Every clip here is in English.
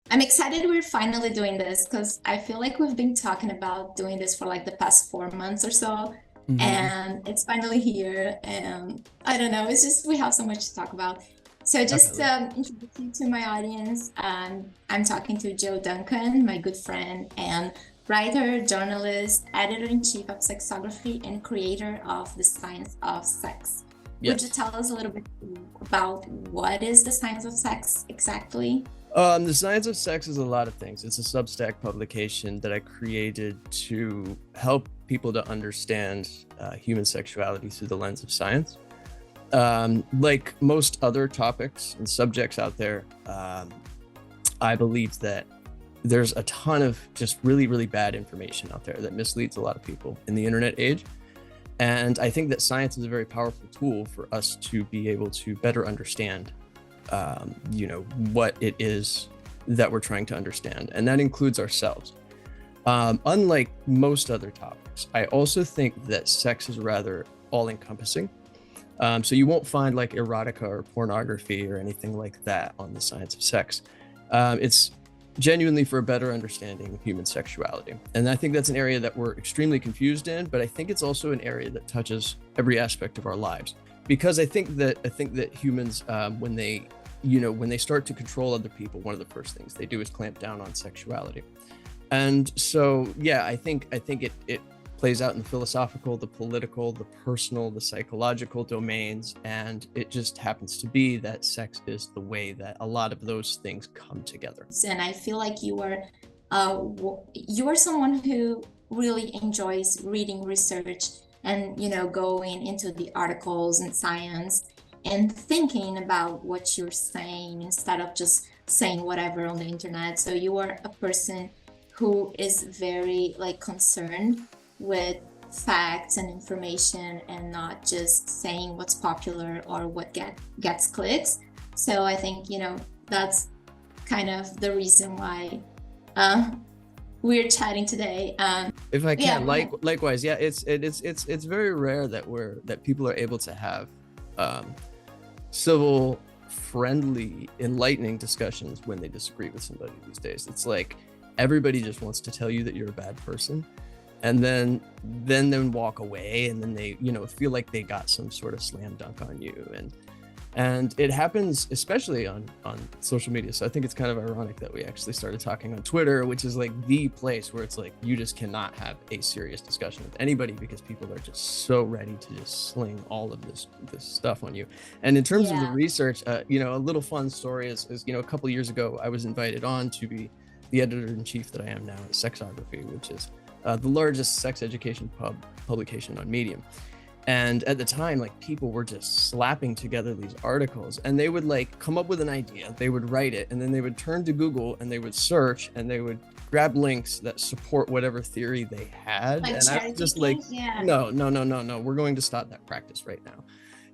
I'm excited we're finally doing this because I feel like we've been talking about doing this for like the past 4 months or so, Hmm. and it's finally here. And I don't know, it's just we have so much to talk about. So just Definitely. introduce you to my audience. I'm talking to Joe Duncan, my good friend and writer, journalist, editor-in-chief of Sexography, and creator of the Science of Sex. Would you Yes. tell us a little bit about what is the science of sex exactly? The Science of Sex is a lot of things. It's a Substack publication that I created to help people to understand human sexuality through the lens of science. Like most other topics and subjects out there, I believe that there's a ton of just really, really bad information out there that misleads a lot of people in the internet age. And I think that science is a very powerful tool for us to be able to better understand, what it is that we're trying to understand. And that includes ourselves. Unlike most other topics, I also think that sex is rather all encompassing. So you won't find like erotica or pornography or anything like that on the science of sex. It's genuinely for a better understanding of human sexuality. And I think that's an area that we're extremely confused in, but I think it's also an area that touches every aspect of our lives. Because I think that humans, when they start to control other people, one of the first things they do is clamp down on sexuality. And so, yeah, I think it plays out in the philosophical, the political, the personal, the psychological domains, and it just happens to be that sex is the way that a lot of those things come together. And I feel like you are someone who really enjoys reading research and going into the articles and science and thinking about what you're saying instead of just saying whatever on the internet. So you are a person who is very like concerned with facts and information and not just saying what's popular or what gets clicks. So I think that's kind of the reason why uh, we're chatting today. If I Yeah, can, go ahead. likewise, yeah, it's very rare that people are able to have um, civil, friendly, enlightening discussions when they disagree with somebody these days. It's like everybody just wants to tell you that you're a bad person, and then walk away, and then they feel like they got some sort of slam dunk on you, and it happens especially on social media. So I think it's kind of ironic that we actually started talking on Twitter, which is like the place where it's like you just cannot have a serious discussion with anybody because people are just so ready to just sling all of this stuff on you. And in terms of the Yeah. research, a little fun story is a couple of years ago I was invited on to be the editor-in-chief that I am now at Sexography, which is the largest sex education publication on Medium. And at the time, like, people were just slapping together these articles, and they would like come up with an idea, they would write it, and then they would turn to Google and they would search and they would grab links that support whatever theory they had. Like And I cherry was just like, picking? Yeah. no, no, no, no, no, we're going to stop that practice right now.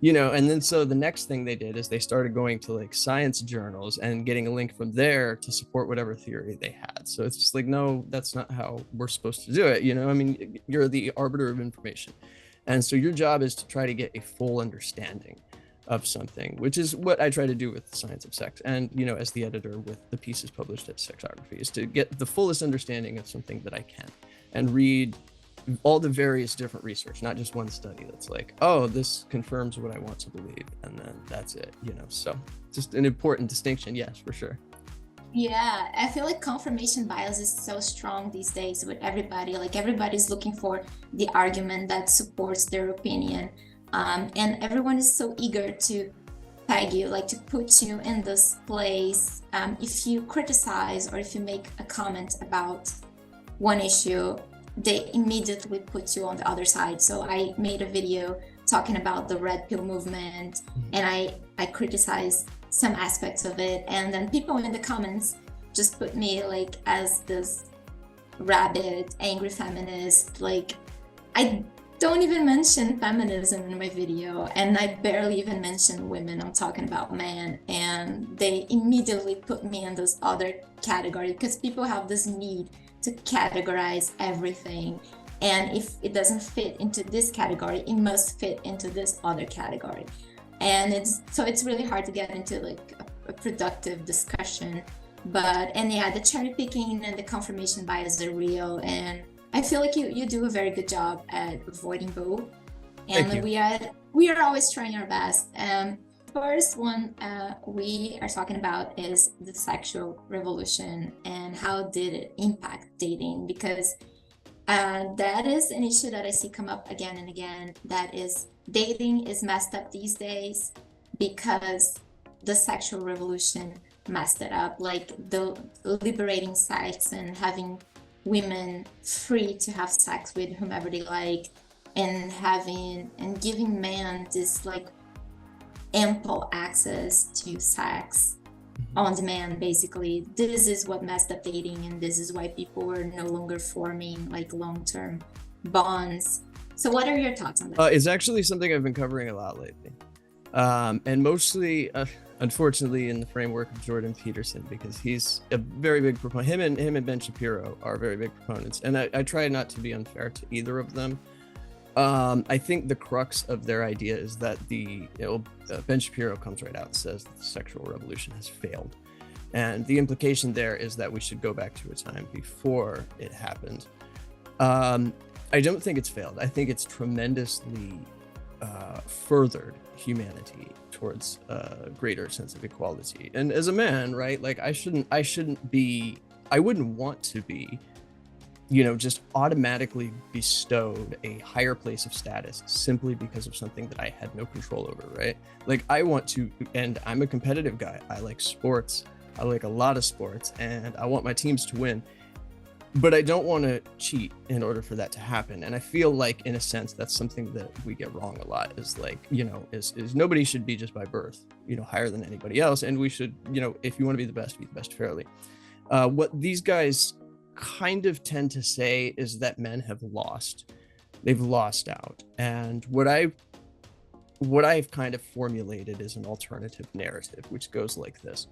And then so the next thing they did is they started going to like science journals and getting a link from there to support whatever theory they had. So it's just like, no, that's not how we're supposed to do it. I mean, you're the arbiter of information. And so your job is to try to get a full understanding of something, which is what I try to do with the science of sex. And, as the editor with the pieces published at Sexography, is to get the fullest understanding of something that I can and read all the various different research, not just one study that's like, oh, this confirms what I want to believe. And then that's it. So just an important distinction. Yes, for sure. Yeah, I feel like confirmation bias is so strong these days with everybody. Like everybody's looking for the argument that supports their opinion. And everyone is so eager to peg you, like to put you in this place. If you criticize or if you make a comment about one issue, they immediately put you on the other side. So I made a video talking about the red pill movement, and I criticized some aspects of it, and then people in the comments just put me like as this rabid angry feminist. Like I don't even mention feminism in my video, and I barely even mention women. I'm talking about men, and they immediately put me in this other category because people have this need to categorize everything, and if it doesn't fit into this category, it must fit into this other category. And it's really hard to get into like a productive discussion And yeah, the cherry picking and the confirmation bias are real, and I feel like you do a very good job at avoiding both. And we are always trying our best. First one we are talking about is the sexual revolution and how did it impact dating, because that is an issue that I see come up again and again. That is, dating is messed up these days because the sexual revolution messed it up, like the liberating sex and having women free to have sex with whomever they like, and giving men this like ample access to sex on demand. Basically, this is what messed up dating, and this is why people are no longer forming like long-term bonds. So what are your thoughts on that? It's actually something I've been covering a lot lately, and mostly unfortunately in the framework of Jordan Peterson, because he's a very big proponent. Him and Ben Shapiro are very big proponents, and I try not to be unfair to either of them. I think the crux of their idea is that Ben Shapiro comes right out and says that the sexual revolution has failed. And the implication there is that we should go back to a time before it happened. I don't think it's failed. I think it's tremendously furthered humanity towards a greater sense of equality. And as a man, right, like I wouldn't want to be, just automatically bestowed a higher place of status simply because of something that I had no control over, right? Like I want to, and I'm a competitive guy. I like sports. I like a lot of sports, and I want my teams to win, but I don't want to cheat in order for that to happen. And I feel like, in a sense, that's something that we get wrong a lot, is like, is nobody should be just by birth, higher than anybody else. And we should, if you want to be the best fairly. What these guys kind of tend to say is that men have they've lost out. And what I've kind of formulated is an alternative narrative, which goes like this.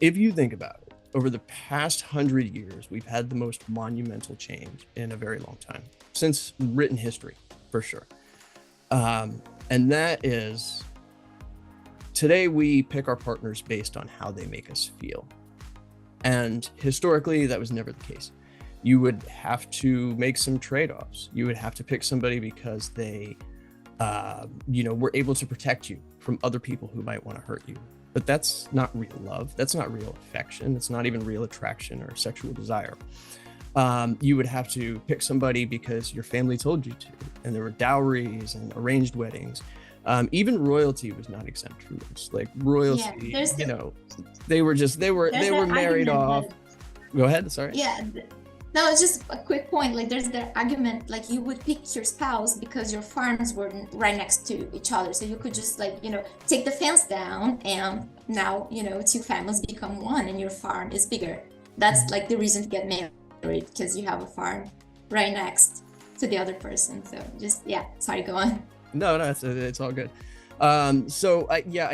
If you think about it, over the past 100 years, we've had the most monumental change in a very long time, since written history, for sure. And that is, today we pick our partners based on how they make us feel. And historically, that was never the case. You would have to make some trade-offs. You would have to pick somebody because they, were able to protect you from other people who might want to hurt you. But that's not real love. That's not real affection. It's not even real attraction or sexual desire. You would have to pick somebody because your family told you to, and there were dowries and arranged weddings. Even royalty was not exempt from this. Like royalty, they were married off. Go ahead. Sorry. Yeah. No, it's just a quick point. Like there's the argument, like you would pick your spouse because your farms were right next to each other. So you could just take the fence down, and now, two families become one and your farm is bigger. That's like the reason to get married, because you have a farm right next to the other person. So just, sorry, go on. No, it's all good. I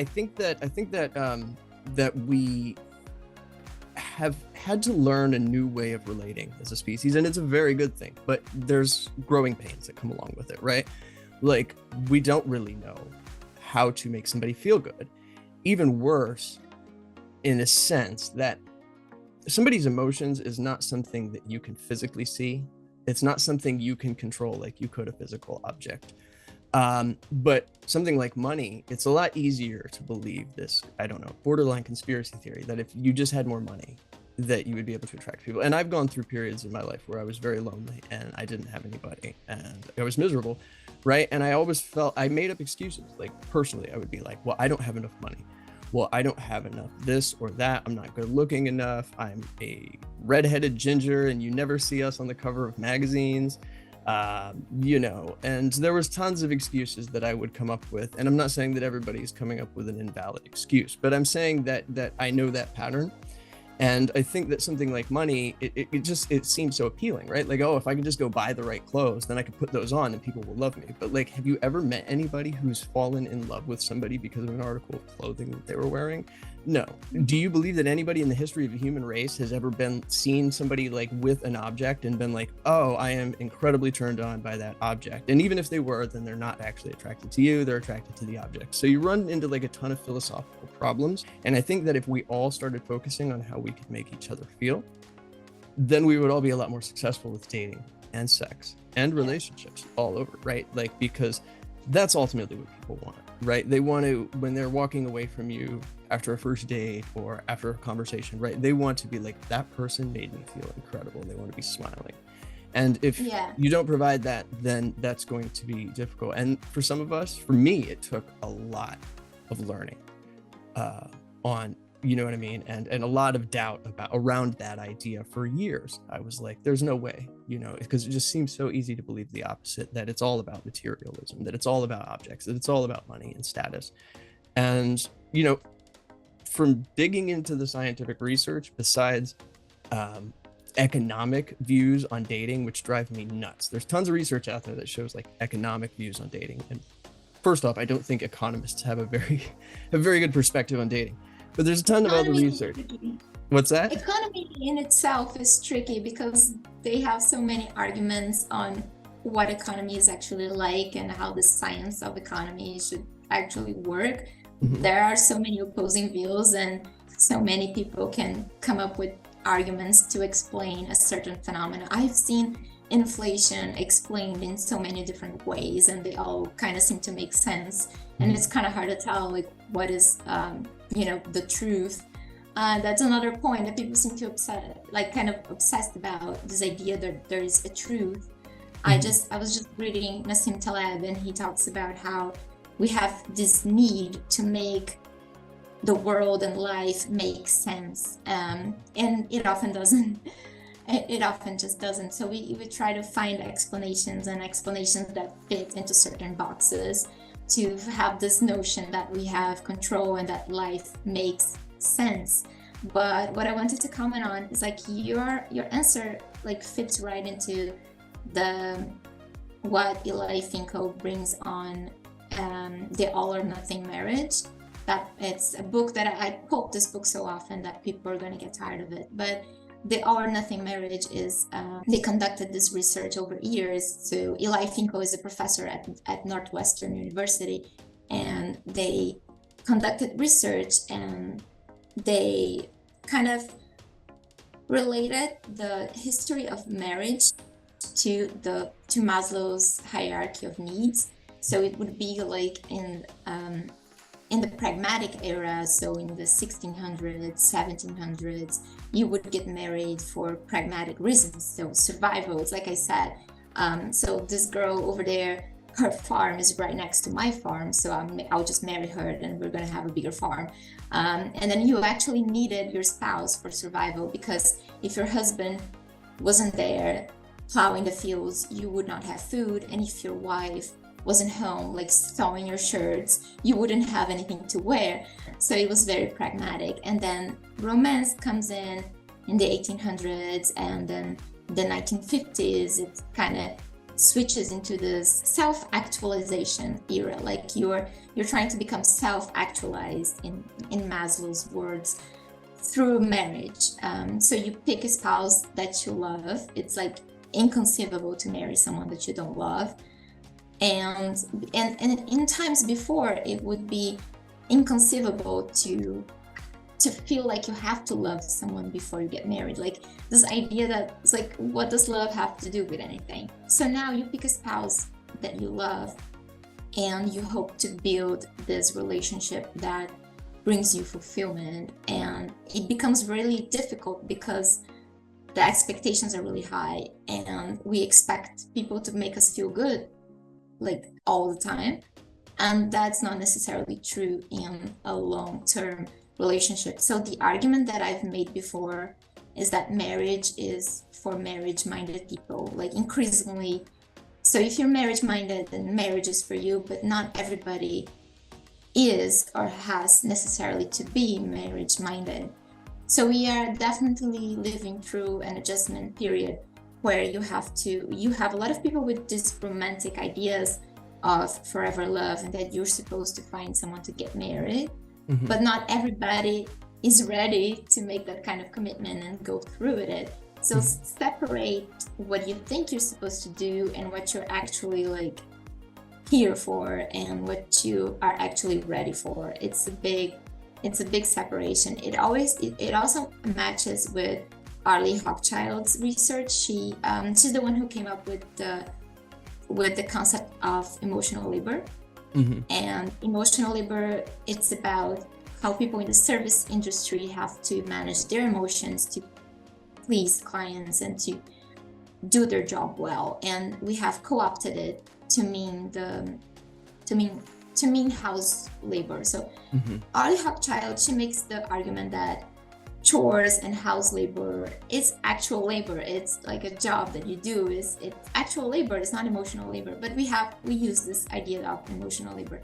think that we have had to learn a new way of relating as a species, and it's a very good thing, but there's growing pains that come along with it, right? Like we don't really know how to make somebody feel good. Even worse, in a sense, that somebody's emotions is not something that you can physically see. It's not something you can control like you could a physical object. But something like money, it's a lot easier to believe this, borderline conspiracy theory that if you just had more money, that you would be able to attract people. And I've gone through periods in my life where I was very lonely and I didn't have anybody and I was miserable, right? And I always felt, I made up excuses. Like personally, I would be like, well, I don't have enough money. Well, I don't have enough this or that. I'm not good looking enough. I'm a redheaded ginger and you never see us on the cover of magazines. And there was tons of excuses that I would come up with. And I'm not saying that everybody's coming up with an invalid excuse, but I'm saying that I know that pattern. And I think that something like money, it seems so appealing, right? Like, oh, if I could just go buy the right clothes, then I could put those on and people will love me. But like, have you ever met anybody who's fallen in love with somebody because of an article of clothing that they were wearing? No. Do you believe that anybody in the history of the human race has ever seen somebody like with an object and been like, oh, I am incredibly turned on by that object? And even if they were, then they're not actually attracted to you, they're attracted to the object. So you run into like a ton of philosophical problems. And I think that if we all started focusing on how we could make each other feel, then we would all be a lot more successful with dating and sex and relationships all over, right? Like, because that's ultimately what people want, right? They want to, when they're walking away from you after a first date or after a conversation, right? They want to be like, that person made me feel incredible. And they want to be smiling. And if you don't provide that, then that's going to be difficult. And for some of us, for me, it took a lot of learning on, you know what I mean? And a lot of doubt around that idea for years. I was like, there's no way, you know, because it just seems so easy to believe the opposite, that it's all about materialism, that it's all about objects, that it's all about money and status. And, you know, from digging into the scientific research, besides economic views on dating, which drive me nuts, there's tons of research out there that shows like economic views on dating. And first off, I don't think economists have a very good perspective on dating. But there's a ton of other research. What's that? Economy in itself is tricky because they have so many arguments on what economy is actually like and how the science of economy should actually work. Mm-hmm. There are so many opposing views, and so many people can come up with arguments to explain a certain phenomenon. I've seen inflation explained in so many different ways, and they all kind of seem to make sense. And it's kind of hard to tell like what is the truth. That's another point that people seem to kind of obsessed about, this idea that there is a truth. Mm-hmm. I was just reading Nassim Taleb, and he talks about how we have this need to make the world and life make sense, and it often doesn't. It often just doesn't. So we try to find explanations that fit into certain boxes to have this notion that we have control and that life makes sense. But what I wanted to comment on is like your answer like fits right into what Eli Finkel brings on the all or nothing marriage. That it's a book that I quote this book so often that people are going to get tired of it. But the all or nothing marriage is, they conducted this research over years. So Eli Finkel is a professor at Northwestern University, and they conducted research and they kind of related the history of marriage to Maslow's hierarchy of needs. So it would be like in the pragmatic era, so in the 1600s, 1700s, you would get married for pragmatic reasons. So survival, it's like I said. So this girl over there, her farm is right next to my farm, so I'll just marry her and we're gonna have a bigger farm. And then you actually needed your spouse for survival, because if your husband wasn't there plowing the fields, you would not have food. And if your wife wasn't home, like sewing your shirts, you wouldn't have anything to wear. So it was very pragmatic. And then romance comes in the 1800s, and then the 1950s, it kind of switches into this self-actualization era. Like you're trying to become self-actualized in Maslow's words through marriage. So you pick a spouse that you love. It's like inconceivable to marry someone that you don't love. And in times before, it would be inconceivable to feel like you have to love someone before you get married. Like this idea that it's like, what does love have to do with anything? So now you pick a spouse that you love, and you hope to build this relationship that brings you fulfillment. And it becomes really difficult because the expectations are really high, and we expect people to make us feel good like all the time, and that's not necessarily true in a long-term relationship. So the argument that I've made before is that marriage is for marriage-minded people, like increasingly. So if you're marriage-minded, then marriage is for you, but not everybody is or has necessarily to be marriage-minded. So we are definitely living through an adjustment period where you have a lot of people with these romantic ideas of forever love, and that you're supposed to find someone to get married. Mhm. but not everybody is ready to make that kind of commitment and go through with it. So separate what you think you're supposed to do and what you're actually like here for and what you are actually ready for. It's a big separation. It also matches with Arlie Hochschild's research. She's the one who came up with the concept of emotional labor. And emotional labor, it's about how people in the service industry have to manage their emotions to please clients and to do their job well. And we have co-opted it to mean house labor. So Arlie Hochschild, she makes the argument that chores and house labor is actual labor. It's like a job that you do. It's actual labor. It's not emotional labor. But we use this idea of emotional labor.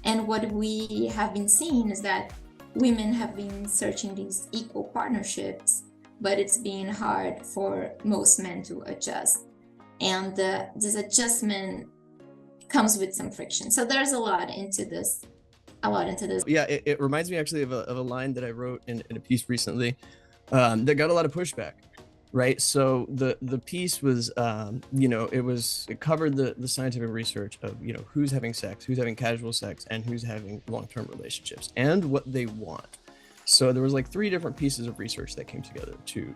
And what we have been seeing is that women have been searching these equal partnerships, but it's been hard for most men to adjust. And this adjustment comes with some friction. So there's a lot into this. Yeah, it reminds me actually of a line that I wrote in a piece recently that got a lot of pushback, right? So the piece was, it covered the scientific research of, who's having sex, who's having casual sex, and who's having long-term relationships, and what they want. So there was like 3 different pieces of research that came together to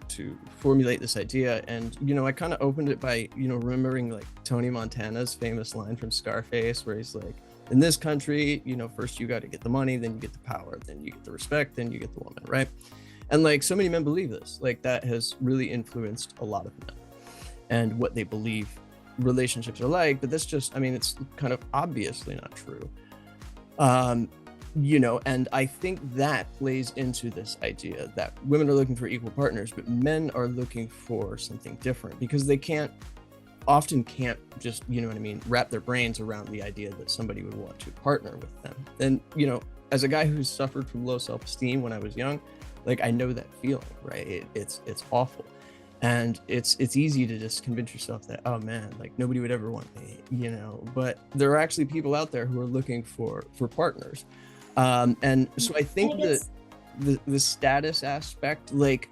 formulate this idea. And, I kind of opened it by, remembering like Tony Montana's famous line from Scarface, where he's like, in this country, first you got to get the money, then you get the power, then you get the respect, then you get the woman, right? And like so many men believe this, like that has really influenced a lot of men and what they believe relationships are like. But that's just, it's kind of obviously not true. And I think that plays into this idea that women are looking for equal partners, but men are looking for something different because they often can't just, wrap their brains around the idea that somebody would want to partner with them. And, as a guy who's suffered from low self-esteem when I was young, like I know that feeling, right? It's awful. And it's easy to just convince yourself that, oh man, like nobody would ever want me, but there are actually people out there who are looking for partners. And so I think that the status aspect, like,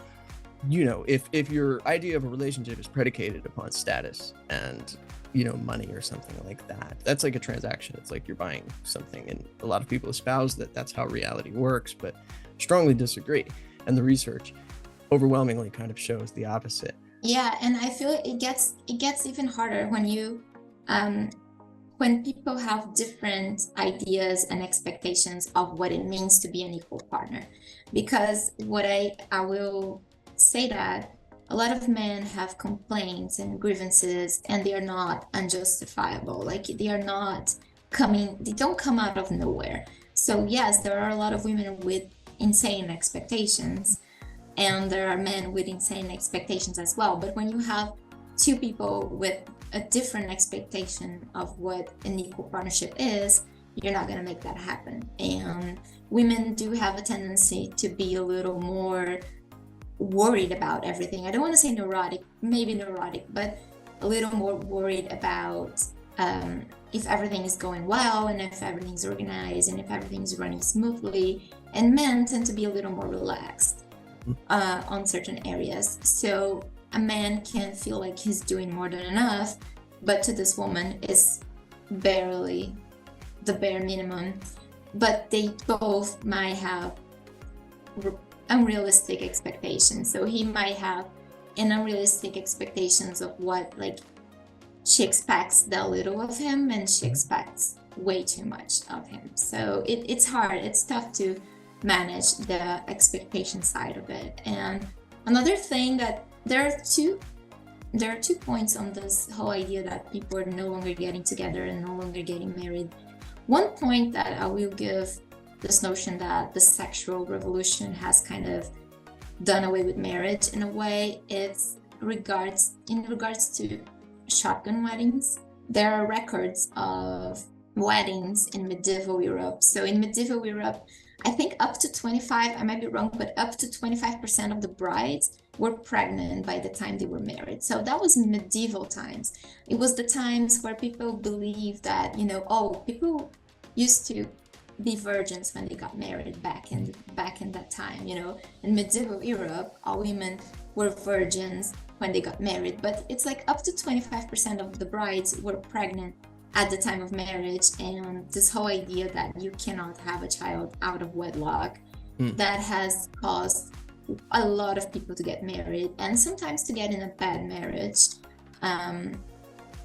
if your idea of a relationship is predicated upon status and, money or something like that, that's like a transaction. It's like you're buying something, and a lot of people espouse that that's how reality works, but strongly disagree. And the research overwhelmingly kind of shows the opposite. Yeah, and I feel it gets even harder when people have different ideas and expectations of what it means to be an equal partner. Because what I will say that a lot of men have complaints and grievances, and they are not unjustifiable. Like they don't come out of nowhere. So yes, there are a lot of women with insane expectations, and there are men with insane expectations as well. But when you have 2 people with a different expectation of what an equal partnership is, you're not going to make that happen. And women do have a tendency to be a little more worried about everything. I don't want to say neurotic, maybe neurotic, but a little more worried about if everything is going well and if everything's organized and if everything's running smoothly. And men tend to be a little more relaxed on certain areas. So a man can feel like he's doing more than enough, but to this woman is barely the bare minimum. But they both might have unrealistic expectations. So he might have an unrealistic expectations of what, like, she expects that little of him, and she expects way too much of him. So it's hard. It's tough to manage the expectation side of it. And another thing that there are two points on this whole idea that people are no longer getting together and no longer getting married. One point that I will give this notion that the sexual revolution has kind of done away with marriage in a way, it's in regards to shotgun weddings. There are records of weddings in medieval Europe. So in medieval Europe, I think up to 25, I might be wrong, but up to 25% of the brides were pregnant by the time they were married. So that was medieval times. It was the times where people believed that, people used to be virgins when they got married back in that time. In medieval Europe, all women were virgins when they got married, but it's like up to 25% of the brides were pregnant at the time of marriage. And this whole idea that you cannot have a child out of wedlock, that has caused a lot of people to get married, and sometimes to get in a bad marriage.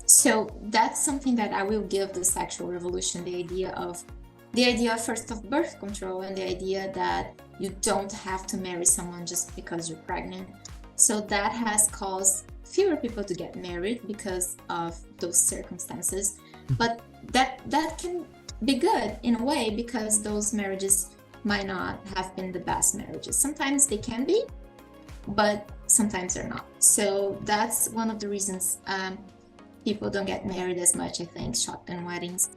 So that's something that I will give the sexual revolution, the idea first of birth control, and the idea that you don't have to marry someone just because you're pregnant. So that has caused fewer people to get married because of those circumstances. But that can be good in a way, because those marriages might not have been the best marriages. Sometimes they can be, but sometimes they're not. So that's one of the reasons people don't get married as much, I think, shotgun weddings.